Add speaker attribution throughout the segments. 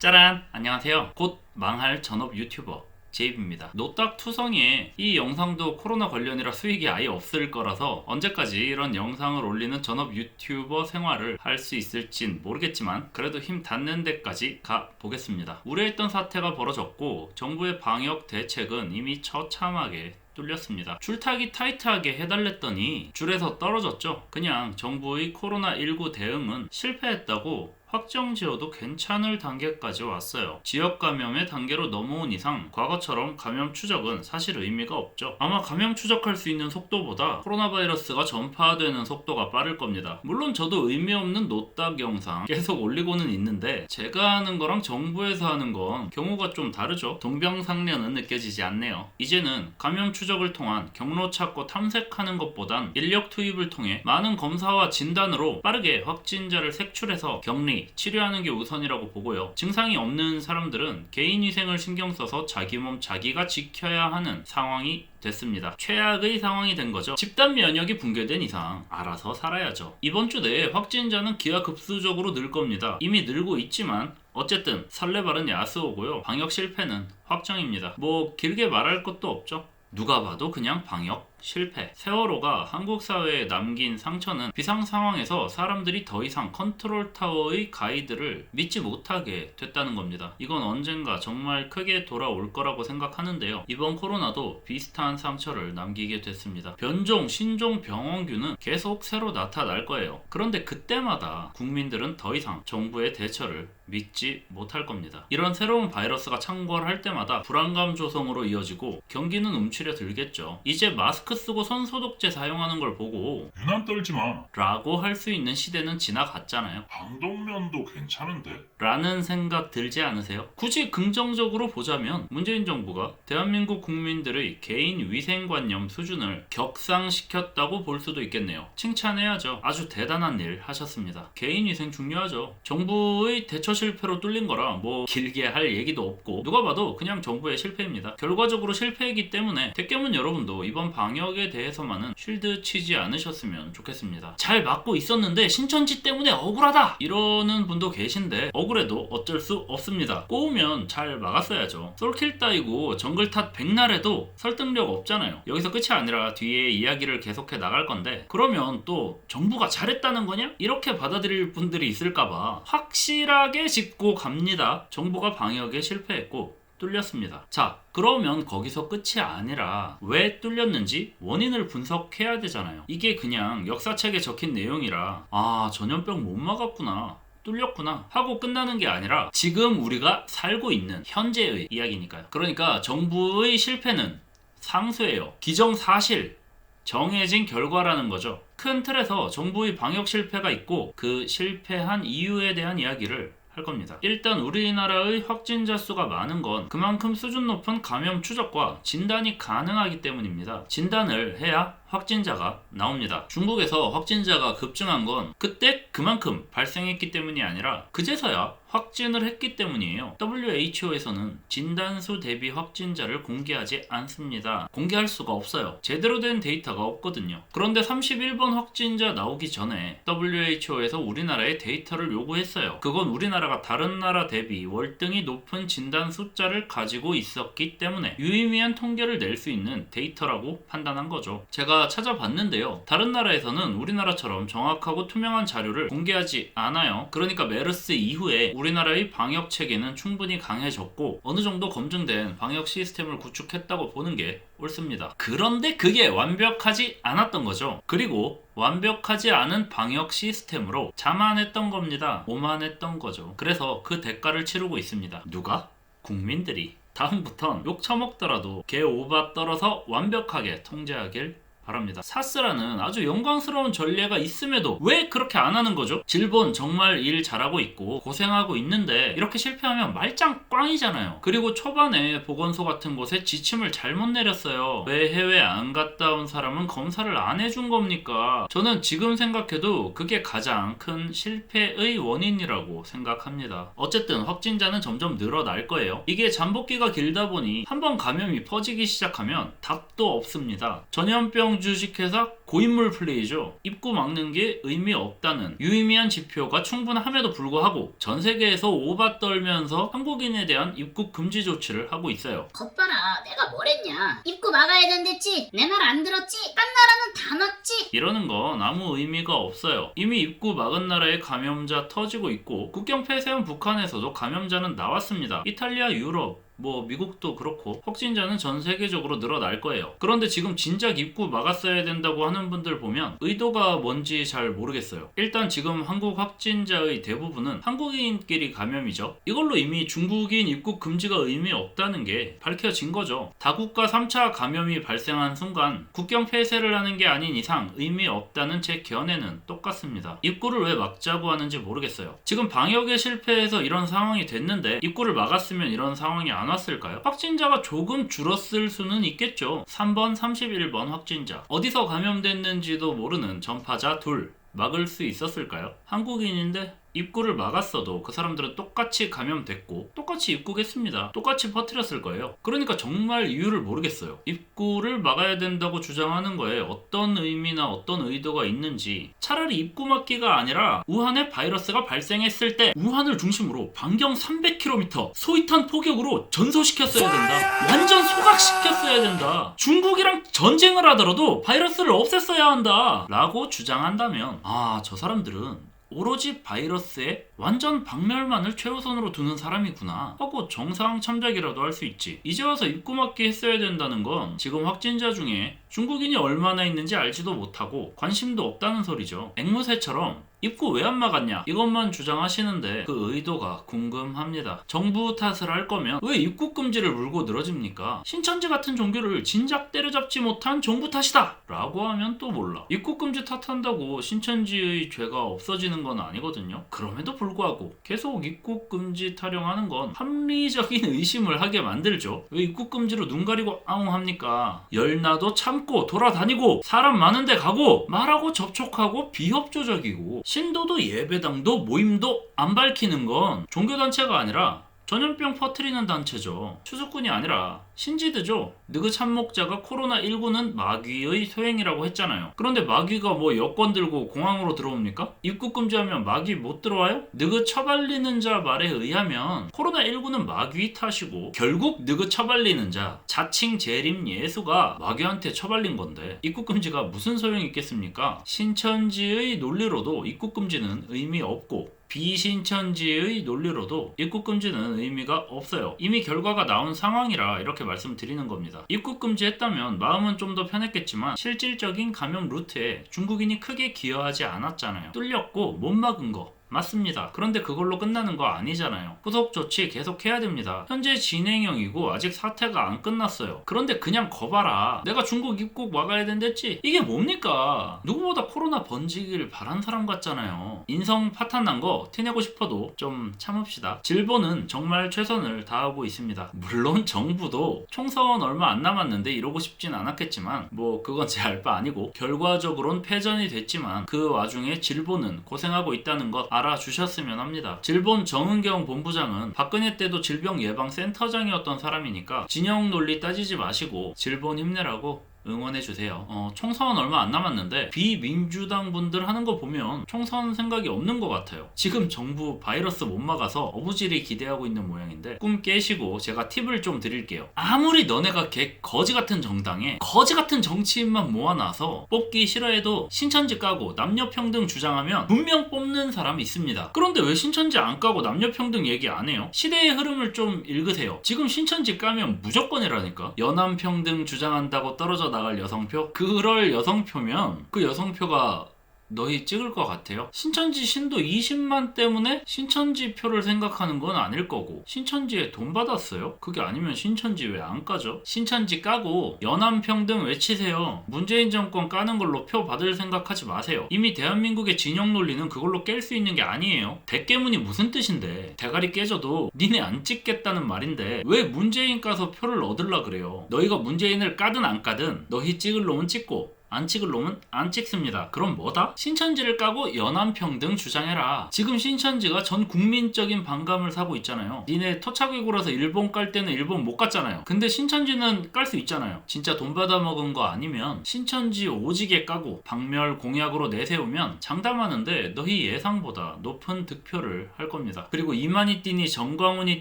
Speaker 1: 짜란! 안녕하세요. 곧 망할 전업 유튜버 제이브입니다. 노딱투성이에 이 영상도 코로나 관련이라 수익이 아예 없을 거라서 언제까지 이런 영상을 올리는 전업 유튜버 생활을 할 수 있을진 모르겠지만 그래도 힘 닿는 데까지 가보겠습니다. 우려했던 사태가 벌어졌고 정부의 방역 대책은 이미 처참하게 뚫렸습니다. 줄타기 타이트하게 해달랬더니 줄에서 떨어졌죠. 그냥 정부의 코로나19 대응은 실패했다고 확정 지어도 괜찮을 단계까지 왔어요. 지역 감염의 단계로 넘어온 이상 과거처럼 감염 추적은 사실 의미가 없죠. 아마 감염 추적할 수 있는 속도보다 코로나 바이러스가 전파되는 속도가 빠를 겁니다. 물론 저도 의미 없는 노딱 영상 계속 올리고는 있는데 제가 하는 거랑 정부에서 하는 건 경우가 좀 다르죠. 동병상련은 느껴지지 않네요. 이제는 감염 추적을 통한 경로 찾고 탐색하는 것보단 인력 투입을 통해 많은 검사와 진단으로 빠르게 확진자를 색출해서 격리 치료하는 게 우선이라고 보고요. 증상이 없는 사람들은 개인위생을 신경 써서 자기 몸 자기가 지켜야 하는 상황이 됐습니다. 최악의 상황이 된 거죠. 집단 면역이 붕괴된 이상 알아서 살아야죠. 이번 주 내에 확진자는 기하급수적으로 늘 겁니다. 이미 늘고 있지만 어쨌든 설레발은 야스오고요. 방역 실패는 확정입니다. 뭐 길게 말할 것도 없죠. 누가 봐도 그냥 방역 실패. 세월호가 한국 사회에 남긴 상처는 비상 상황에서 사람들이 더 이상 컨트롤 타워의 가이드를 믿지 못하게 됐다는 겁니다. 이건 언젠가 정말 크게 돌아올 거라고 생각하는데요. 이번 코로나도 비슷한 상처를 남기게 됐습니다. 변종, 신종 병원균은 계속 새로 나타날 거예요. 그런데 그때마다 국민들은 더 이상 정부의 대처를 믿지 못할 겁니다. 이런 새로운 바이러스가 창궐할 때마다 불안감 조성으로 이어지고 경기는 움츠려 들겠죠. 이제 마스크 쓰고 손소독제 사용하는 걸 보고
Speaker 2: 유난 떨지 마.
Speaker 1: 라고 할 수 있는 시대는 지나갔잖아요.
Speaker 2: 방독면도 괜찮은데?
Speaker 1: 라는 생각 들지 않으세요? 굳이 긍정적으로 보자면 문재인 정부가 대한민국 국민들의 개인 위생관념 수준을 격상시켰다고 볼 수도 있겠네요. 칭찬해야죠. 아주 대단한 일 하셨습니다. 개인 위생 중요하죠. 정부의 대처 실패로 뚫린 거라 뭐 길게 할 얘기도 없고 누가 봐도 그냥 정부의 실패입니다. 결과적으로 실패이기 때문에 대깨문 여러분도 이번 방역에 대해서만은 쉴드 치지 않으셨으면 좋겠습니다. 잘 막고 있었는데 신천지 때문에 억울하다 이러는 분도 계신데 억울해도 어쩔 수 없습니다. 꼬우면 잘 막았어야죠. 솔킬 따이고 정글 탓 백날해도 설득력 없잖아요. 여기서 끝이 아니라 뒤에 이야기를 계속해 나갈 건데 그러면 또 정부가 잘했다는 거냐? 이렇게 받아들일 분들이 있을까봐 확실하게 짚고 갑니다. 정부가 방역에 실패했고 뚫렸습니다. 자, 그러면 거기서 끝이 아니라 왜 뚫렸는지 원인을 분석해야 되잖아요. 이게 그냥 역사책에 적힌 내용이라 전염병 못 막았구나 뚫렸구나 하고 끝나는 게 아니라 지금 우리가 살고 있는 현재의 이야기니까요. 그러니까 정부의 실패는 상수예요. 기정사실 정해진 결과라는 거죠. 큰 틀에서 정부의 방역 실패가 있고 그 실패한 이유에 대한 이야기를 할 겁니다. 일단 우리나라의 확진자 수가 많은 건 그만큼 수준 높은 감염 추적과 진단이 가능하기 때문입니다. 진단을 해야 확진자가 나옵니다. 중국에서 확진자가 급증한 건 그때 그만큼 발생했기 때문이 아니라 그제서야 확진을 했기 때문이에요. WHO에서는 진단수 대비 확진자를 공개하지 않습니다. 공개할 수가 없어요. 제대로 된 데이터가 없거든요. 그런데 31번 확진자 나오기 전에 WHO에서 우리나라에 데이터를 요구했어요. 그건 우리나라가 다른 나라 대비 월등히 높은 진단 숫자를 가지고 있었기 때문에 유의미한 통계를 낼 수 있는 데이터라고 판단한 거죠. 제가 찾아봤는데요. 다른 나라에서는 우리나라처럼 정확하고 투명한 자료를 공개하지 않아요. 그러니까 메르스 이후에 우리나라의 방역 체계는 충분히 강해졌고 어느 정도 검증된 방역 시스템을 구축했다고 보는 게 옳습니다. 그런데 그게 완벽하지 않았던 거죠. 그리고 완벽하지 않은 방역 시스템으로 자만했던 겁니다. 오만했던 거죠. 그래서 그 대가를 치르고 있습니다. 누가? 국민들이. 다음부턴 욕 처먹더라도 개 오바 떨어서 완벽하게 통제하길 바랍니다. 사스라는 아주 영광스러운 전례가 있음에도 왜 그렇게 안 하는 거죠? 질본 정말 일 잘하고 있고 고생하고 있는데 이렇게 실패하면 말짱 꽝이잖아요. 그리고 초반에 보건소 같은 곳에 지침을 잘못 내렸어요. 왜 해외 안 갔다 온 사람은 검사를 안 해준 겁니까? 저는 지금 생각해도 그게 가장 큰 실패의 원인이라고 생각합니다. 어쨌든 확진자는 점점 늘어날 거예요. 이게 잠복기가 길다 보니 한번 감염이 퍼지기 시작하면 답도 없습니다. 전염병 주식회사 고인물 플레이죠. 입구 막는 게 의미 없다는 유의미한 지표가 충분함에도 불구하고 전 세계에서 오바 떨면서 한국인에 대한 입국 금지 조치를 하고 있어요.
Speaker 3: 겉봐라, 내가 뭐랬냐. 입구 막아야 된댔지. 내 말 안 들었지. 딴 나라는 다 막지.
Speaker 1: 이러는 건 아무 의미가 없어요. 이미 입구 막은 나라에 감염자 터지고 있고 국경 폐쇄한 북한에서도 감염자는 나왔습니다. 이탈리아, 유럽, 미국도 그렇고 확진자는 전 세계적으로 늘어날 거예요. 그런데 지금 진작 입구 막았어야 된다고 하는 분들 보면 의도가 뭔지 잘 모르겠어요. 일단 지금 한국 확진자의 대부분은 한국인끼리 감염이죠. 이걸로 이미 중국인 입국 금지가 의미 없다는 게 밝혀진 거죠. 다국가 3차 감염이 발생한 순간 국경 폐쇄를 하는 게 아닌 이상 의미 없다는 제 견해는 똑같습니다. 입구를 왜 막자고 하는지 모르겠어요. 지금 방역에 실패해서 이런 상황이 됐는데 입구를 막았으면 이런 상황이 안 왔을까요? 확진자가 조금 줄었을 수는 있겠죠. 3번, 31번 확진자. 어디서 감염됐는지도 모르는 전파자 둘. 막을 수 있었을까요? 한국인인데 입구를 막았어도 그 사람들은 똑같이 감염됐고 똑같이 입국했습니다. 똑같이 퍼뜨렸을 거예요. 그러니까 정말 이유를 모르겠어요. 입구를 막아야 된다고 주장하는 거에 어떤 의미나 어떤 의도가 있는지. 차라리 입구 막기가 아니라 우한에 바이러스가 발생했을 때 우한을 중심으로 반경 300km 소위탄 포격으로 전소시켰어야 된다. 완전 소각시켰어야 된다. 중국이랑 전쟁을 하더라도 바이러스를 없앴어야 한다 라고 주장한다면 저 사람들은 오로지 바이러스에 완전 박멸만을 최우선으로 두는 사람이구나 하고 정상 참작이라도 할 수 있지. 이제 와서 입구 막기 했어야 된다는 건 지금 확진자 중에 중국인이 얼마나 있는지 알지도 못하고 관심도 없다는 소리죠. 앵무새처럼 입구 왜 안 막았냐 이것만 주장하시는데 그 의도가 궁금합니다. 정부 탓을 할 거면 왜 입국 금지를 물고 늘어집니까? 신천지 같은 종교를 진작 때려잡지 못한 정부 탓이다 라고 하면 또 몰라. 입국 금지 탓한다고 신천지의 죄가 없어지는 건 아니거든요. 그럼에도 불구하고 계속 입국 금지 타령하는 건 합리적인 의심을 하게 만들죠. 왜 입국 금지로 눈 가리고 아웅합니까? 열나도 참고 돌아다니고 사람 많은데 가고 말하고 접촉하고 비협조적이고 신도도 예배당도 모임도 안 밝히는 건 종교단체가 아니라 전염병 퍼뜨리는 단체죠. 추수꾼이 아니라 신지드죠. 느그 참목자가 코로나19는 마귀의 소행이라고 했잖아요. 그런데 마귀가 여권 들고 공항으로 들어옵니까? 입국 금지하면 마귀 못 들어와요? 느그 처발리는 자 말에 의하면 코로나19는 마귀 탓이고 결국 느그 처발리는 자 자칭 재림 예수가 마귀한테 처발린 건데 입국 금지가 무슨 소용이 있겠습니까? 신천지의 논리로도 입국 금지는 의미 없고 비신천지의 논리로도 입국 금지는 의미가 없어요. 이미 결과가 나온 상황이라 이렇게 말씀드리는 겁니다. 입국 금지했다면 마음은 좀 더 편했겠지만 실질적인 감염 루트에 중국인이 크게 기여하지 않았잖아요. 뚫렸고 못 막은 거 맞습니다. 그런데 그걸로 끝나는 거 아니잖아요. 후속 조치 계속해야 됩니다. 현재 진행형이고 아직 사태가 안 끝났어요. 그런데 그냥 거봐라. 내가 중국 입국 막아야 된댔지? 이게 뭡니까? 누구보다 코로나 번지길 바란 사람 같잖아요. 인성 파탄 난 거 티내고 싶어도 좀 참읍시다. 질본은 정말 최선을 다하고 있습니다. 물론 정부도 총선 얼마 안 남았는데 이러고 싶진 않았겠지만 그건 제 알 바 아니고 결과적으로는 패전이 됐지만 그 와중에 질본은 고생하고 있다는 것 알아주셨으면 합니다. 질본 정은경 본부장은 박근혜 때도 질병예방센터장이었던 사람이니까 진영 논리 따지지 마시고 질본 힘내라고 응원해주세요. 총선 얼마 안 남았는데 비민주당 분들 하는 거 보면 총선 생각이 없는 것 같아요. 지금 정부 바이러스 못 막아서 어부질이 기대하고 있는 모양인데 꿈 깨시고 제가 팁을 좀 드릴게요. 아무리 너네가 거지 같은 정당에 거지 같은 정치인만 모아놔서 뽑기 싫어해도 신천지 까고 남녀평등 주장하면 분명 뽑는 사람이 있습니다. 그런데 왜 신천지 안 까고 남녀평등 얘기 안 해요? 시대의 흐름을 좀 읽으세요. 지금 신천지 까면 무조건이라니까. 여남평등 주장한다고 떨어져 나갈 여성표? 그럴 여성표면 그 여성표가 너희 찍을 것 같아요? 신천지 신도 20만 때문에 신천지 표를 생각하는 건 아닐 거고 신천지에 돈 받았어요? 그게 아니면 신천지 왜 안 까죠? 신천지 까고 연함평등 외치세요. 문재인 정권 까는 걸로 표 받을 생각하지 마세요. 이미 대한민국의 진영 논리는 그걸로 깰 수 있는 게 아니에요. 대깨문이 무슨 뜻인데 대가리 깨져도 니네 안 찍겠다는 말인데 왜 문재인 까서 표를 얻으려 그래요? 너희가 문재인을 까든 안 까든 너희 찍을 놈은 찍고 안 찍을 놈은 안 찍습니다. 그럼 뭐다? 신천지를 까고 연안평등 주장해라. 지금 신천지가 전 국민적인 반감을 사고 있잖아요. 니네 토착외고라서 일본 깔 때는 일본 못 갔잖아요. 근데 신천지는 깔 수 있잖아요. 진짜 돈 받아 먹은 거 아니면 신천지 오지게 까고 박멸 공약으로 내세우면 장담하는데 너희 예상보다 높은 득표를 할 겁니다. 그리고 이만희 뛰니 정광훈이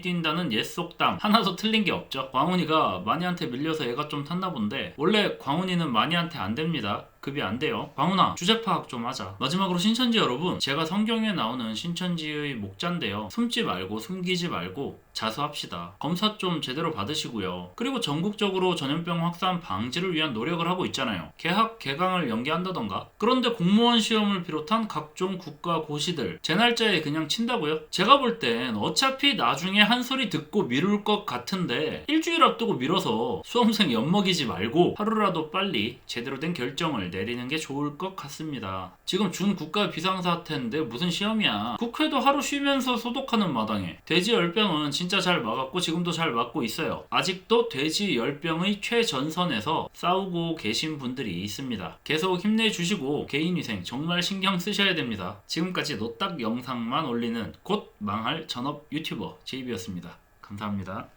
Speaker 1: 뛴다는 옛 속담 하나도 틀린 게 없죠. 광훈이가 마니한테 밀려서 애가 좀 탔나 본데 원래 광훈이는 마니한테 안 됩니다. 급이 안 돼요. 광훈아, 주제 파악 좀 하자. 마지막으로 신천지 여러분, 제가 성경에 나오는 신천지의 목자인데요. 숨지 말고 숨기지 말고 자수합시다. 검사 좀 제대로 받으시고요. 그리고 전국적으로 전염병 확산 방지를 위한 노력을 하고 있잖아요. 개학 개강을 연기한다던가. 그런데 공무원 시험을 비롯한 각종 국가 고시들 제 날짜에 그냥 친다고요? 제가 볼 땐 어차피 나중에 한 소리 듣고 미룰 것 같은데 일주일 앞두고 미뤄서 수험생 엿먹이지 말고 하루라도 빨리 제대로 된 결정을 내리는 게 좋을 것 같습니다. 지금 준 국가 비상사태인데 무슨 시험이야. 국회도 하루 쉬면서 소독하는 마당에 돼지 열병은 진짜 잘 막았고 지금도 잘 막고 있어요. 아직도 돼지 열병의 최전선에서 싸우고 계신 분들이 있습니다. 계속 힘내주시고 개인위생 정말 신경 쓰셔야 됩니다. 지금까지 노딱 영상만 올리는 곧 망할 전업 유튜버 제이비였습니다. 감사합니다.